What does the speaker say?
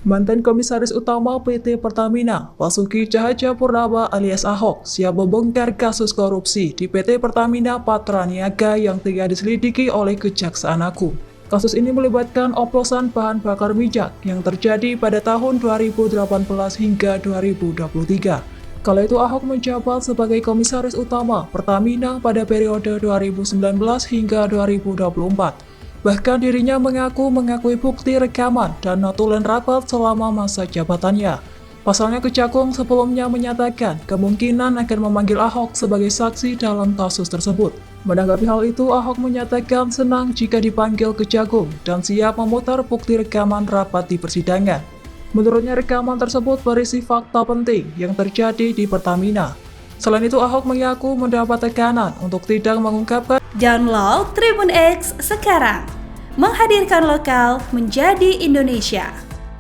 Mantan Komisaris Utama PT Pertamina, Basuki Cahayapurnama alias Ahok, siap membongkar kasus korupsi di PT Pertamina Patraniaga yang tengah diselidiki oleh Kejaksaan Agung. Kasus ini melibatkan oplosan bahan bakar minyak yang terjadi pada tahun 2018 hingga 2023. Kala itu Ahok menjabat sebagai Komisaris Utama Pertamina pada periode 2019 hingga 2024. Bahkan dirinya mengakui bukti rekaman dan notulen rapat selama masa jabatannya. Pasalnya Kejagung sebelumnya menyatakan kemungkinan akan memanggil Ahok sebagai saksi dalam kasus tersebut. Menanggapi hal itu, Ahok menyatakan senang jika dipanggil Kejagung dan siap memutar bukti rekaman rapat di persidangan. Menurutnya rekaman tersebut berisi fakta penting yang terjadi di Pertamina. Selain itu, Ahok mengaku mendapat tekanan untuk tidak mengungkapkan. Download Tribun X sekarang, menghadirkan lokal menjadi Indonesia.